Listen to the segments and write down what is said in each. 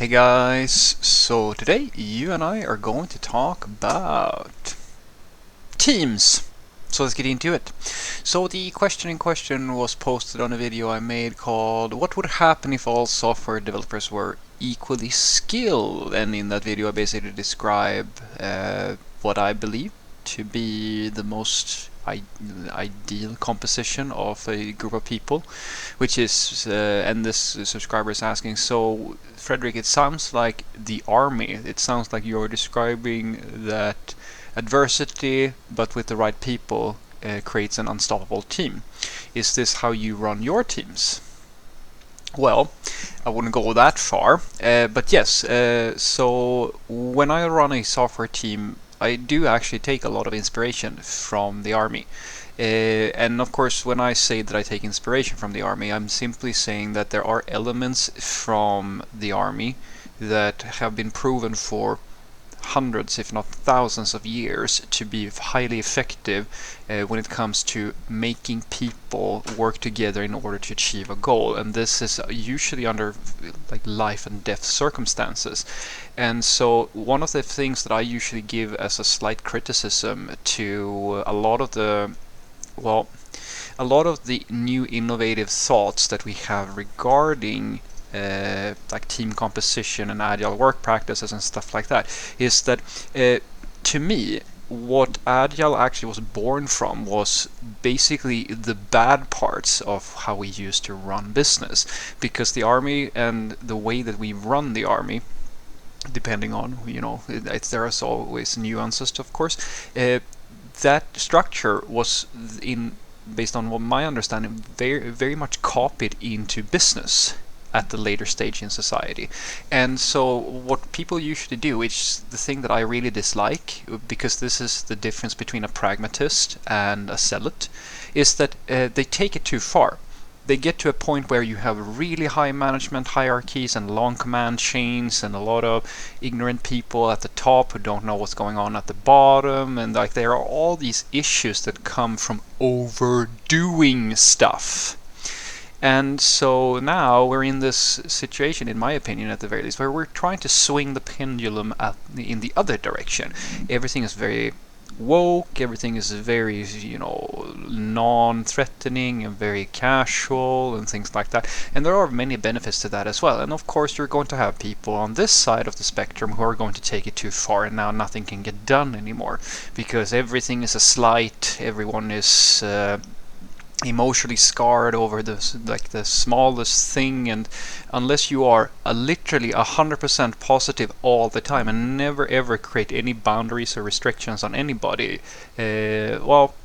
Hey guys, so today you and I are going to talk about teams. So let's get into it. So the question in question was posted on a video I made called "What would happen if all software developers were equally skilled?" And in that video I basically describe what I believe to be the most ideal composition of a group of people, which is, and this subscriber is asking, so Frederick, it sounds like the army. It sounds like you're describing that adversity, but with the right people, creates an unstoppable team. Is this how you run your teams? Well, I wouldn't go that far, but yes. So when I run a software team, I do actually take a lot of inspiration from the army. And of course, when I say that I take inspiration from the army, I'm simply saying that there are elements from the army that have been proven for hundreds, if not thousands of years to be highly effective when it comes to making people work together in order to achieve a goal. And this is usually under like life and death circumstances. And so one of the things that I usually give as a slight criticism to a lot of the new innovative thoughts that we have regarding like team composition and agile work practices and stuff like that is that to me what agile actually was born from was basically the bad parts of how we used to run business, because the army and the way that we run the army, depending on, there is always nuances, of course, that structure was in based on what my understanding very much copied into business at the later stage in society. And so what people usually do, which is the thing that I really dislike, because this is the difference between a pragmatist and a zealot, is that they take it too far. They get to a point where you have really high management hierarchies and long command chains and a lot of ignorant people at the top who don't know what's going on at the bottom, and like there are all these issues that come from overdoing stuff. And so now we're in this situation, in my opinion at the very least, where we're trying to swing the pendulum in the other direction. Everything is very woke, everything is very, non-threatening and very casual and things like that. And there are many benefits to that as well. And of course you're going to have people on this side of the spectrum who are going to take it too far, and now nothing can get done anymore because everything is a slight, everyone is emotionally scarred over the smallest thing, and unless you are literally 100% positive all the time and never ever create any boundaries or restrictions on anybody,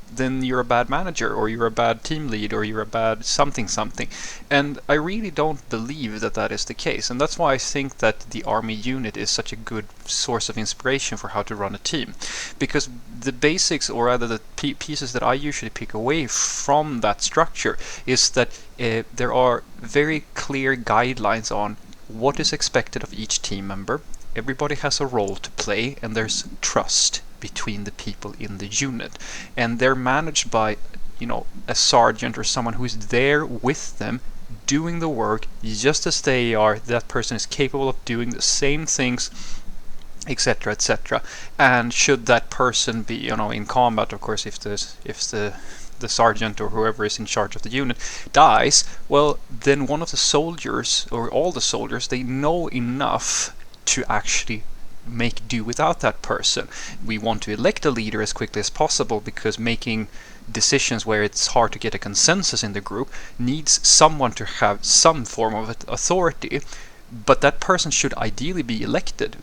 then you're a bad manager, or you're a bad team lead, or you're a bad something. And I really don't believe that that is the case, and that's why I think that the army unit is such a good source of inspiration for how to run a team, because the basics, or rather the pieces that I usually pick away from that structure, is that there are very clear guidelines on what is expected of each team member. Everybody has a role to play, and there's trust between the people in the unit, and they're managed by a sergeant or someone who's there with them doing the work just as they are. That person is capable of doing the same things, etc., etc. And should that person be in combat, of course, if the sergeant or whoever is in charge of the unit dies, well, then one of the soldiers or all the soldiers, they know enough to actually make do without that person. We want to elect a leader as quickly as possible, because making decisions where it's hard to get a consensus in the group needs someone to have some form of authority. But that person should ideally be elected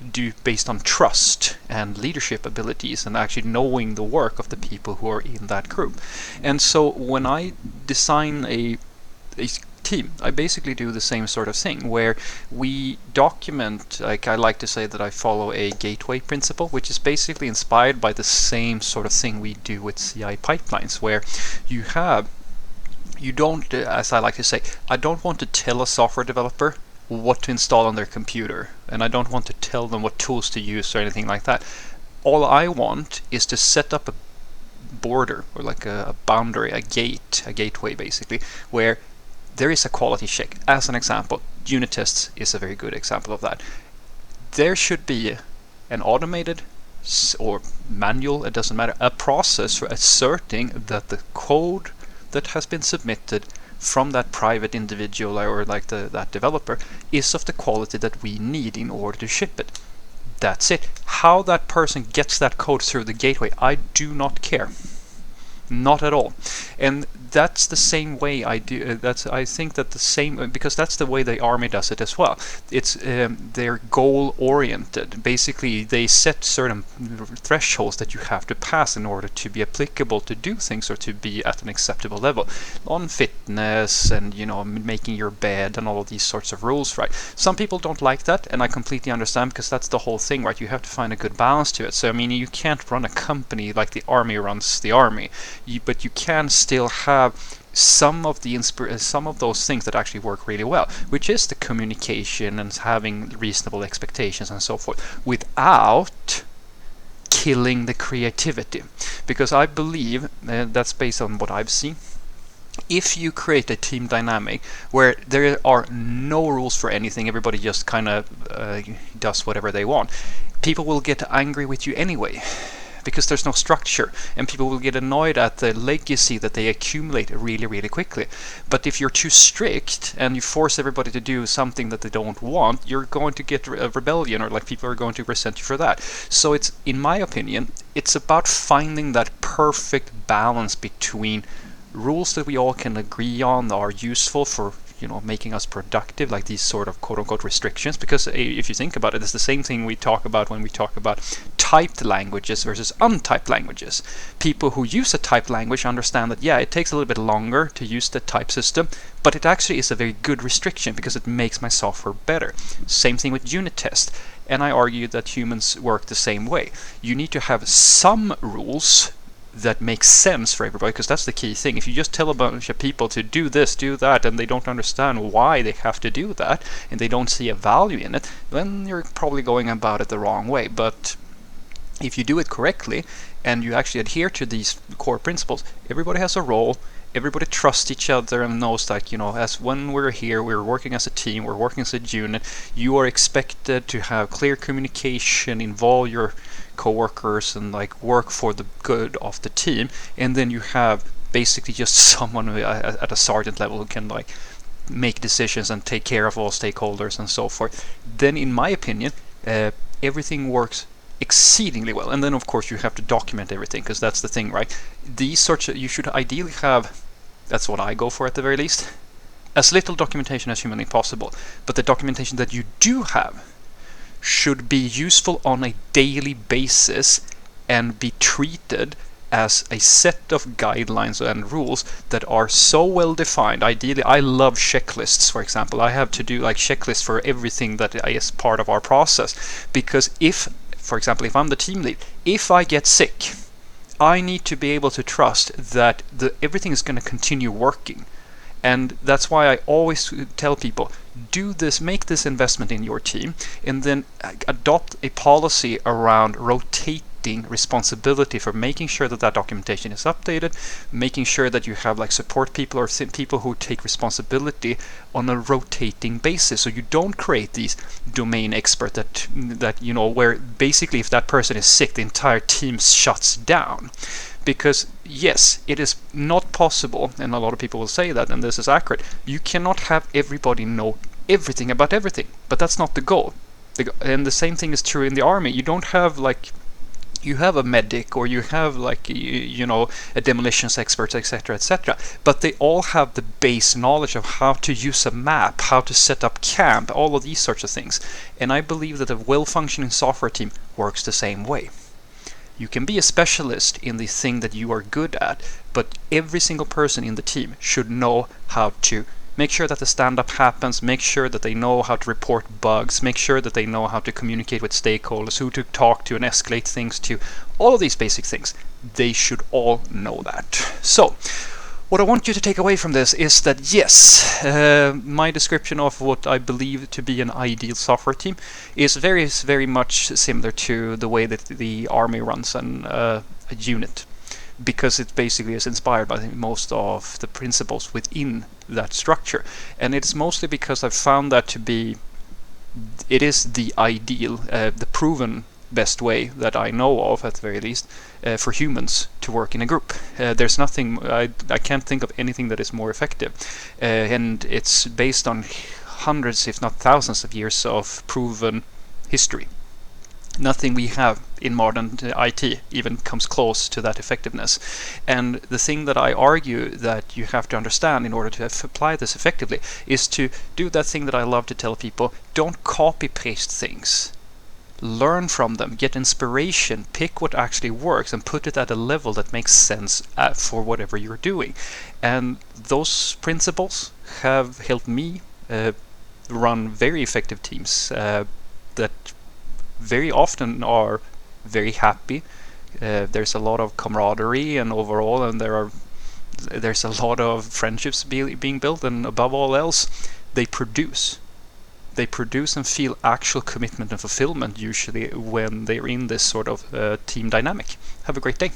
based on trust and leadership abilities and actually knowing the work of the people who are in that group. And so when I design a team, I basically do the same sort of thing, where we document, like I like to say that I follow a gateway principle, which is basically inspired by the same sort of thing we do with CI pipelines, where you don't, as I like to say, I don't want to tell a software developer what to install on their computer, and I don't want to tell them what tools to use or anything like that. All I want is to set up a border, or like a boundary, a gateway basically, where there is a quality check. As an example, Unit tests is a very good example of that. There should be an automated or manual, it doesn't matter, a process for asserting that the code that has been submitted from that private individual or like that developer is of the quality that we need in order to ship it. That's it. How that person gets that code through the gateway, I do not care. Not at all. And that's the same way I do. I think that the same, because that's the way the army does it as well. It's they're goal oriented. Basically, they set certain thresholds that you have to pass in order to be applicable to do things or to be at an acceptable level on fitness and making your bed and all of these sorts of rules, right? Some people don't like that, and I completely understand, because that's the whole thing, right? You have to find a good balance to it. So I mean, you can't run a company like the army runs the army. But you can still have some of those things that actually work really well, which is the communication and having reasonable expectations and so forth, without killing the creativity. Because I believe that's based on what I've seen. If you create a team dynamic where there are no rules for anything, everybody just kind of does whatever they want, people will get angry with you anyway, because there's no structure, and people will get annoyed at the legacy that they accumulate really, really quickly. But if you're too strict and you force everybody to do something that they don't want, you're going to get a rebellion, or like people are going to resent you for that. So it's, in my opinion, it's about finding that perfect balance between rules that we all can agree on are useful for making us productive, like these sort of quote-unquote restrictions. Because if you think about it, it's the same thing we talk about when we talk about typed languages versus untyped languages. People who use a typed language understand that, yeah, it takes a little bit longer to use the type system, but it actually is a very good restriction because it makes my software better. Same thing with unit test. And I argue that humans work the same way. You need to have some rules that makes sense for everybody, because that's the key thing. If you just tell a bunch of people to do this, do that, and they don't understand why they have to do that, and they don't see a value in it, then you're probably going about it the wrong way. But if you do it correctly, and you actually adhere to these core principles, everybody has a role, everybody trusts each other and knows that, as when we're here, we're working as a team, we're working as a unit, you are expected to have clear communication, involve your co-workers, and work for the good of the team. And then you have basically just someone at a sergeant level who can make decisions and take care of all stakeholders and so forth. Then, in my opinion, everything works exceedingly well. And then of course you have to document everything, because that's the thing, right? These sorts of, you should ideally have, that's what I go for at the very least, as little documentation as humanly possible. But the documentation that you do have should be useful on a daily basis and be treated as a set of guidelines and rules that are so well defined. Ideally, I love checklists, for example. I have to do checklists for everything that is part of our process, because if, for example, if I'm the team lead, if I get sick, I need to be able to trust that everything is going to continue working. And that's why I always tell people, do this, make this investment in your team, and then adopt a policy around rotating responsibility for making sure that documentation is updated, making sure that you have support people or people who take responsibility on a rotating basis. So you don't create these domain experts that where basically if that person is sick, the entire team shuts down. Because yes, it is not possible, and a lot of people will say that, and this is accurate, you cannot have everybody know everything about everything, but that's not the goal. And the same thing is true in the army. You don't have you have a medic, or you have a demolitions expert, etc., etc., but they all have the base knowledge of how to use a map, how to set up camp, all of these sorts of things. And I believe that a well-functioning software team works the same way. You can be a specialist in the thing that you are good at, but every single person in the team should know how to make sure that the stand-up happens, make sure that they know how to report bugs, make sure that they know how to communicate with stakeholders, who to talk to and escalate things to. All of these basic things, they should all know that. So, what I want you to take away from this is that yes, my description of what I believe to be an ideal software team is very, very much similar to the way that the army runs a unit. because it basically is inspired by most of the principles within that structure. And it's mostly because I've found that to be, it is the ideal, the proven best way that I know of, at the very least, for humans to work in a group. There's nothing, I can't think of anything that is more effective. And it's based on hundreds, if not thousands, of years of proven history. Nothing we have in modern IT even comes close to that effectiveness. And the thing that I argue that you have to understand in order to apply this effectively is to do that thing that I love to tell people: don't copy paste things. Learn from them, get inspiration, pick what actually works and put it at a level that makes sense for whatever you're doing. And those principles have helped me run very effective teams that very often are very happy. There's a lot of camaraderie and overall, and there's a lot of friendships being built, and above all else, they produce and feel actual commitment and fulfillment usually when they're in this sort of team dynamic. Have a great day.